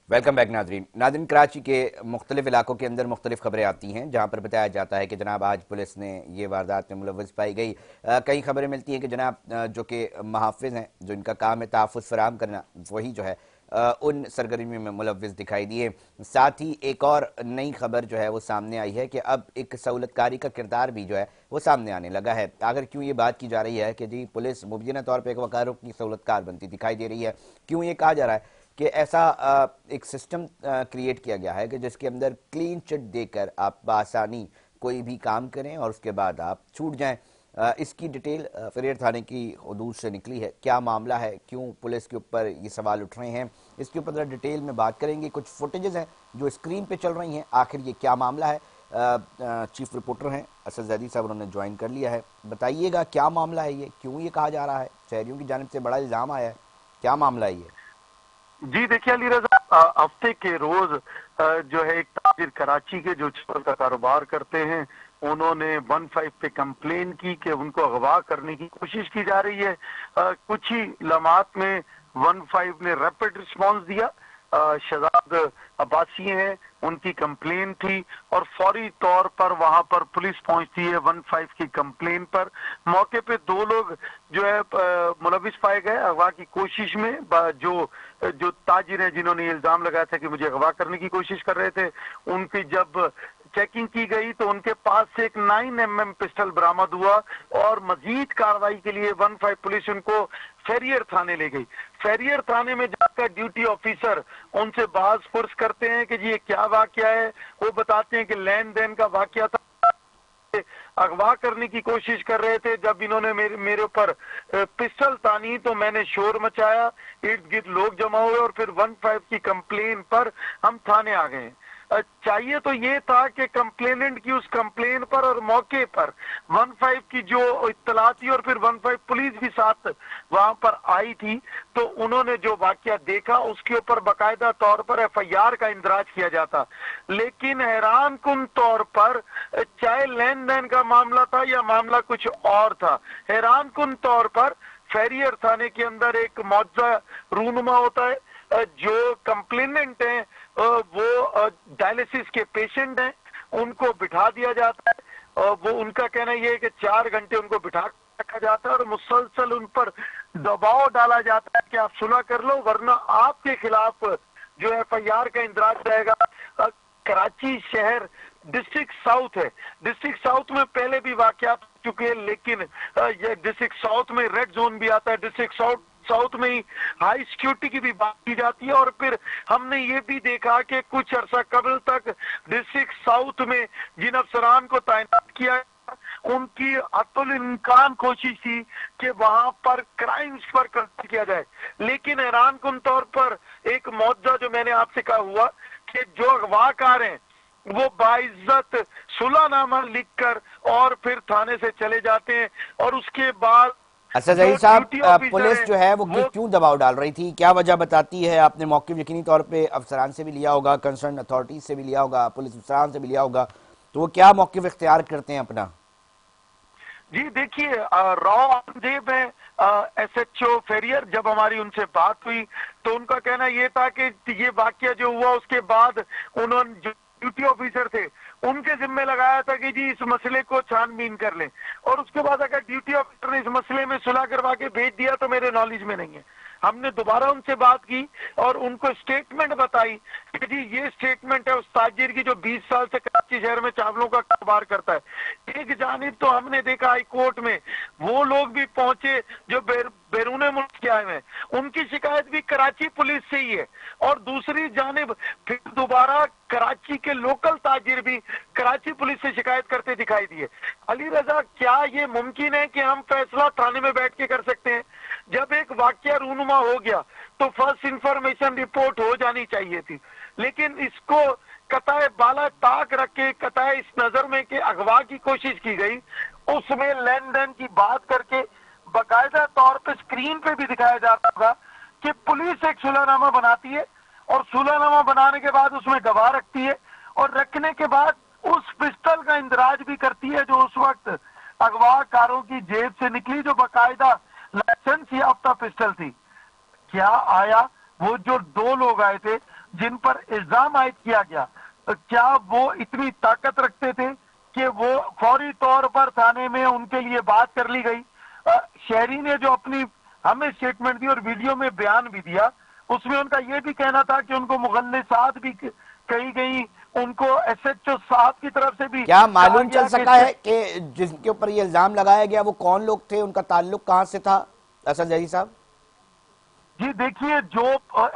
Welcome back Nadreen Karachi के मुख्तलिफ इलाकों के अंदर मुख्तलिफ खबरें आती हैं जहाँ पर बताया जाता है कि जनाब आज पुलिस ने ये वारदात में मुलव्वस पाई गई। कई खबरें मिलती हैं कि जनाब जो कि मुहाफ़िज़ हैं, जो इनका काम है तहफ़्फ़ुज़ फराहम करना, वही जो है उन सरगर्मियों में मुलव्वस दिखाई दिए। साथ ही एक और नई खबर जो है वो सामने आई है कि अब एक सहूलतकारी का किरदार भी जो है वो सामने आने लगा है। आखिर क्यों ये बात की जा रही है कि जी पुलिस मुबैना तौर पर एक वकारों की सहूलतकार बनती दिखाई दे रही है, क्यों ये कहा जा रहा है कि ऐसा एक सिस्टम क्रिएट किया गया है कि जिसके अंदर क्लीन चिट देकर आप बआसानी कोई भी काम करें और उसके बाद आप छूट जाएं। इसकी डिटेल फेरियर थाने की हदूद से निकली है। क्या मामला है, क्यों पुलिस के ऊपर ये सवाल उठ रहे हैं, इसके ऊपर डिटेल में बात करेंगे। कुछ फुटेजेस हैं जो स्क्रीन पे चल रही हैं, आखिर ये क्या मामला है। चीफ रिपोर्टर हैं असद जैदी साहब, उन्होंने ज्वाइन कर लिया है। बताइएगा क्या मामला है, ये क्यों ये कहा जा रहा है, शहरियों की जानिब से बड़ा इल्ज़ाम आया है, क्या मामला है ये। जी देखिए अली रजा, हफ्ते के रोज जो है एक ताजिर कराची के जो चप्पल का कारोबार करते हैं, उन्होंने 15 पे कंप्लेन की कि उनको अगवा करने की कोशिश की जा रही है। कुछ ही लम्हात में 15 ने रैपिड रिस्पांस दिया। शहजाद अब्बासी हैं, उनकी कंप्लेन थी और फौरी तौर पर वहां पर पुलिस पहुंचती है 15 की कंप्लेन पर। मौके पे दो लोग जो है मुलविस पाए गए अगवा की कोशिश में। जो ताजिर हैं जिन्होंने इल्जाम लगाया था कि मुझे अगवा करने की कोशिश कर रहे थे, उनकी जब चेकिंग की गई तो उनके पास से एक 9mm पिस्टल बरामद हुआ और मजीद कार्रवाई के लिए 15 पुलिस उनको फेरियर थाने ले गई। फेरियर थाने में जाकर ड्यूटी ऑफिसर उनसे बहस पुरस करते हैं कि जी ये क्या वाकया है। वो बताते हैं कि लेन देन का वाकया था, अगवा करने की कोशिश कर रहे थे। जब इन्होंने मेरे ऊपर पिस्टल तानी तो मैंने शोर मचाया, इर्द गिर्द लोग जमा हुए और फिर 15 की कंप्लेन पर हम थाने आ गए। चाहिए तो ये था कि कंप्लेनेंट की उस कंप्लेन पर और मौके पर 15 की जो इत्तला थी और फिर 15 पुलिस भी साथ वहां पर आई थी, तो उन्होंने जो वाकया देखा उसके ऊपर बाकायदा तौर पर FIR का इंदराज किया जाता। लेकिन हैरान कुन तौर पर चाहे लेन देन का मामला था या मामला कुछ और था, हैरान कुन तौर पर फेरियर थाने के अंदर एक मौजूदा रूनुमा होता है। जो कंप्लेनेंट हैं वो डायलिसिस के पेशेंट हैं, उनको बिठा दिया जाता है। वो उनका कहना यह है कि 4 घंटे उनको बिठा रखा जाता है और मुसलसल उन पर दबाव डाला जाता है कि आप सुलह कर लो वरना आपके खिलाफ जो FIR का इंदराज रहेगा। कराची शहर डिस्ट्रिक्ट साउथ है, डिस्ट्रिक्ट साउथ में पहले भी वाकयात हो चुके हैं, लेकिन ये डिस्ट्रिक्ट साउथ में रेड जोन भी आता है। डिस्ट्रिक्ट साउथ में ही हाई सिक्योरिटी की भी बात की जाती है। और फिर हमने ये भी देखा कि कुछ अरसा कबल तक डिस्ट्रिक्ट साउथ में जिन अफसरान को तैनात किया उनकी अतुल इम्कान कोशिश थी कि वहां पर क्राइम्स पर कंट्रोल किया जाए। लेकिन हैरान कुन तौर पर एक मौजूदा जो मैंने आपसे कहा हुआ कि जो अगवाकार हैं वो बाइज्जत सुलहनामा लिखकर और फिर थाने से चले जाते हैं और उसके बाद असद जहीर साहब, पुलिस जो है वो क्यों दबाव डाल रही थी, क्या वजह बताती है? आपने मौक़िफ़ यकीनी तौर पे अफसरान से भी लिया होगा, कंसर्न अथॉरिटीज से भी लिया होगा, पुलिस अफसरान से भी लिया होगा, तो वो क्या मौक़िफ़ इख्तियार करते हैं अपना? जी देखिए, रॉ आमदेब है SHO फेरियर। जब हमारी उनसे बात हुई तो उनका कहना यह था कि ये वाकया जो हुआ उसके बाद उन्होंने जो ड्यूटी ऑफिसर थे उनके जिम्मे लगाया था कि जी इस मसले को छानबीन कर लें, और उसके बाद अगर ड्यूटी ऑफिसर ने इस मसले में सुलह करवा के भेज दिया तो मेरे नॉलेज में नहीं है। हमने दोबारा उनसे बात की और उनको स्टेटमेंट बताई कि जी ये स्टेटमेंट है उस ताजिर की जो 20 साल से कराची शहर में चावलों का कारोबार करता है। एक जानिब तो हमने देखा हाई कोर्ट में वो लोग भी पहुंचे जो बैरून मुल्क के आए हैं, उनकी शिकायत भी कराची पुलिस से ही है, और दूसरी जानिब फिर दोबारा कराची के लोकल ताजिर भी कराची पुलिस से शिकायत करते दिखाई दिए। अली रजा, क्या ये मुमकिन है कि हम फैसला थाने में बैठ के कर सकते हैं? जब एक वाकया रूनुमा हो गया तो फर्स्ट इंफॉर्मेशन रिपोर्ट हो जानी चाहिए थी, लेकिन इसको कताए बाला ताक रख के कताए इस नजर में कि अगवा की कोशिश की गई, उसमें लेन देन की बात करके बाकायदा तौर पे स्क्रीन पे भी दिखाया जाता था कि पुलिस एक सुलहनामा बनाती है और सुलहनामा बनाने के बाद उसमें गवाह रखती है और रखने के बाद उस पिस्टल का इंदराज भी करती है जो उस वक्त अगवाकारों की जेब से निकली, जो बाकायदा लाइसेंस याफ्ता पिस्टल थी। क्या आया वो जो 2 लोग आए थे जिन पर इल्जाम आयद किया गया, क्या वो इतनी ताकत रखते थे कि वो फौरी तौर पर थाने में उनके लिए बात कर ली गई? शहरी ने जो अपनी हमें स्टेटमेंट दी और वीडियो में बयान भी दिया, उसमें उनका ये भी कहना था कि उनको मुगल्लिसात भी कही गई, उनको एसएचओ साहब की तरफ से भी क्या मालूम चल सका कि है कि जिनके ऊपर ये इल्जाम लगाया गया वो कौन लोग थे, उनका ताल्लुक कहां से था असद जही साहब? जी देखिए, जो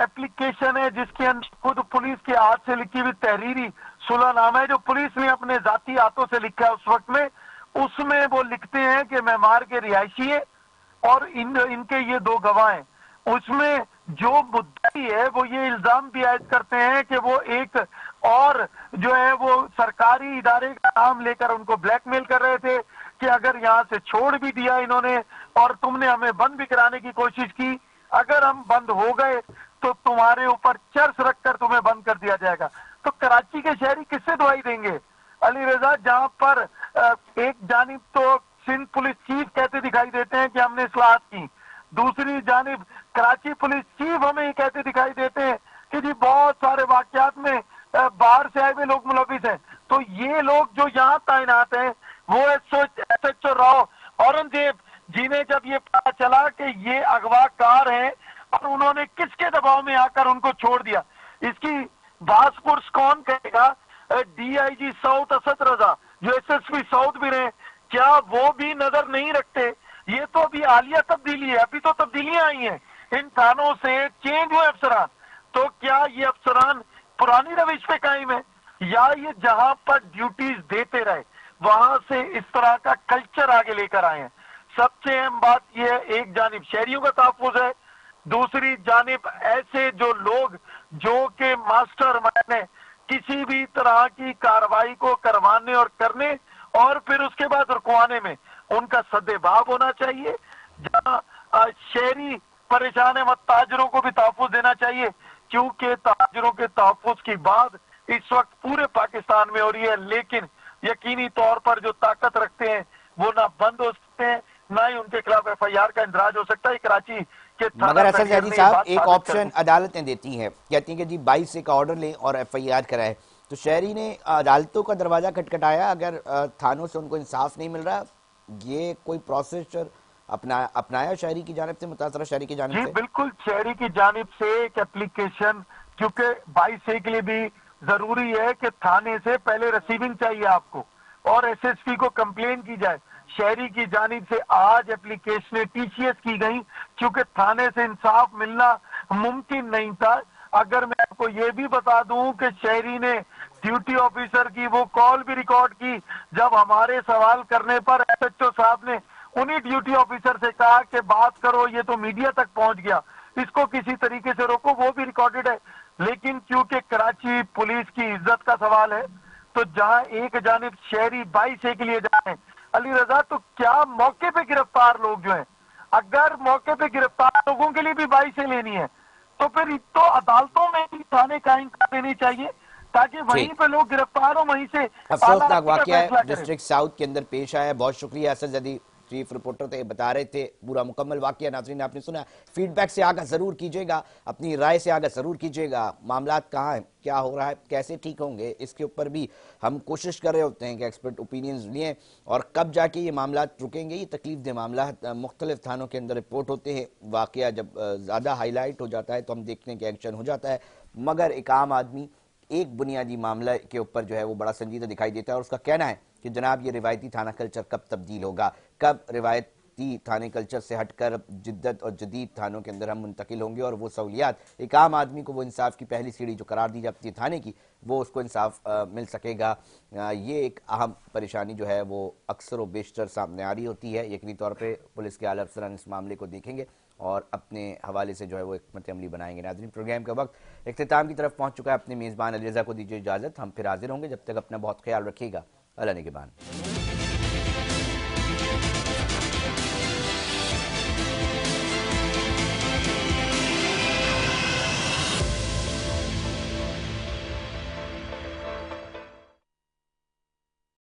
एप्लीकेशन है जिसके अंदर खुद पुलिस के हाथ से लिखी हुई तहरीरी सुलहनामा है, जो पुलिस ने अपने जाती हाथों से लिखा है उस वक्त में, उसमें वो लिखते हैं कि मेमार के रिहायशी है और इनके ये 2 गवाह हैं। उसमें जो मुद्दई है वो ये इल्जाम भी आयद करते हैं कि वो एक और जो है वो सरकारी इदारे का नाम लेकर उनको ब्लैकमेल कर रहे थे कि अगर यहाँ से छोड़ भी दिया इन्होंने और तुमने हमें बंद भी कराने की कोशिश की, अगर हम बंद हो गए तो तुम्हारे ऊपर चर्च रखकर तुम्हें बंद कर दिया जाएगा। तो कराची के शहरी किससे दुआई देंगे अली रजा, जहां पर एक जानिब तो सिंध पुलिस चीफ कहते दिखाई देते हैं कि हमने इस्लाहत की, दूसरी जानिब कराची पुलिस चीफ हमें ये कहते दिखाई देते हैं कि जी बहुत सारे वाकयात में बाहर से आए हुए लोग मुलविस हैं। तो ये लोग जो यहाँ तैनात हैं, वो एसएचओ राव औरंगजेब जिन्हें जब ये पता चला कि ये अगवाकार हैं और उन्होंने किसके दबाव में आकर उनको छोड़ दिया, इसकी बासपुर्स कौन कहेगा? डीआईजी साउथ असद रजा जो एसएसपी साउथ भी रहे, क्या वो भी नजर नहीं रखते? ये तो अभी हालिया तब्दीली है, अभी तो तब्दीलियां आई हैं, इन थानों से चेंज हुए अफसरान, तो क्या ये अफसरान पुरानी रविश पे कायम है या ये जहां पर ड्यूटीज देते रहे वहां से इस तरह का कल्चर आगे लेकर आए हैं? सबसे अहम बात यह है, एक जानिब शहरियों का तहफ्फुज है, दूसरी जानिब ऐसे जो लोग जो के मास्टर माइंड है किसी भी तरह की कार्रवाई को करवाने और करने और फिर उसके बाद रुकवाने में, उनका सद्देबाब होना चाहिए। जहां शहरी परेशान है, ताजरों को भी तहफ्फुज देना चाहिए, क्योंकि ताजरों के तहफ्फुज की बात इस वक्त पूरे पाकिस्तान में हो रही है, लेकिन यकीनी तौर पर जो ताकत रखते हैं वो ना बंद हो सकते हैं, ना ही उनके खिलाफ एफआईआर का इंदराज हो सकता है। कराची के मगर असद जही साहब एक ऑप्शन अदालतें देती हैं, कहती हैं कि जी 22 का ऑर्डर लें और एफआईआर कराएं, तो शहरी ने अदालतों का दरवाजा खटखटाया, अगर थानों से उनको इंसाफ नहीं मिल रहा, ये कोई प्रोसेस अपनाया शहरी की जानिब से, मुतासरा शहरी की जानिब से? बिल्कुल, शहरी की जानिब से एक एप्लीकेशन, क्योंकि 22 के लिए भी जरूरी है कि थाने से पहले रिसीविंग चाहिए आपको और एसएसपी को कंप्लेन की जाए। शहरी की जानिब से आज एप्लीकेशन टीसीएस की गई क्योंकि थाने से इंसाफ मिलना मुमकिन नहीं था। अगर मैं आपको ये भी बता दूं कि शहरी ने ड्यूटी ऑफिसर की वो कॉल भी रिकॉर्ड की, जब हमारे सवाल करने पर एसएचओ साहब ने उन्हीं ड्यूटी ऑफिसर से कहा कि बात करो, ये तो मीडिया तक पहुंच गया, इसको किसी तरीके से रोको, वो भी रिकॉर्डेड है। लेकिन क्योंकि कराची पुलिस की इज्जत का सवाल है, तो जहां एक जानिब शहरी 22 के लिए जाए अली रजा, तो क्या मौके पे गिरफ्तार लोग जो हैं, अगर मौके पे गिरफ्तार लोगों के लिए भी 22 लेनी है तो फिर तो अदालतों में ही थाने कायम कर देनी चाहिए ताकि वहीं पे लोग गिरफ्तार हो, वहीं से अफसोसनाक वाकया है डिस्ट्रिक्ट साउथ के अंदर पेश आया। बहुत शुक्रिया असद जही, चीफ रिपोर्टर थे, बता रहे थे पूरा मुकम्मल वाकया। नाज़रीन आपने सुना, फीडबैक से आगा जरूर कीजिएगा, अपनी राय से आगा जरूर कीजिएगा, मामला कहाँ है, क्या हो रहा है, कैसे ठीक होंगे, इसके ऊपर भी हम कोशिश कर रहे होते हैं कि एक्सपर्ट ओपिनियंस लिए और कब जाके ये मामला रुकेंगे। ये तकलीफ दे मामला मुख्तलिफ थानों के अंदर रिपोर्ट होते हैं, वाकया जब ज़्यादा हाईलाइट हो जाता है तो हम देखते हैं कि एक्शन हो जाता है, मगर एक आम आदमी एक बुनियादी मामला के ऊपर जो है वो बड़ा संजीदा दिखाई देता है और उसका कहना है कि जनाब ये रिवायती थाना कल्चर कब तब्दील होगा, कब रिवायती थाने कल्चर से हटकर जिद्दत और जदीद थानों के अंदर हम मुंतकिल होंगे और वो सहूलियात एक आम आदमी को वो इंसाफ की पहली सीढ़ी जो करार दी जाती है थाने की, वो उसको इंसाफ मिल सकेगा। ये एक अहम परेशानी जो है वो अक्सर व बेशतर सामने आ रही होती है। यकीनी तौर पर पुलिस के आला अफसरान इस मामले को देखेंगे और अपने हवाले से जो है वो हिकमत अमली बनाएंगे। नाज़रीन प्रोग्राम का वक्त इख्तिताम की तरफ पहुंच चुका है, अपने मेज़बान अली रज़ा को दीजिए इजाज़त, हम फिर हाजिर होंगे, जब तक अपना बहुत ख्याल रखिएगा, अल्लाह निगहबान।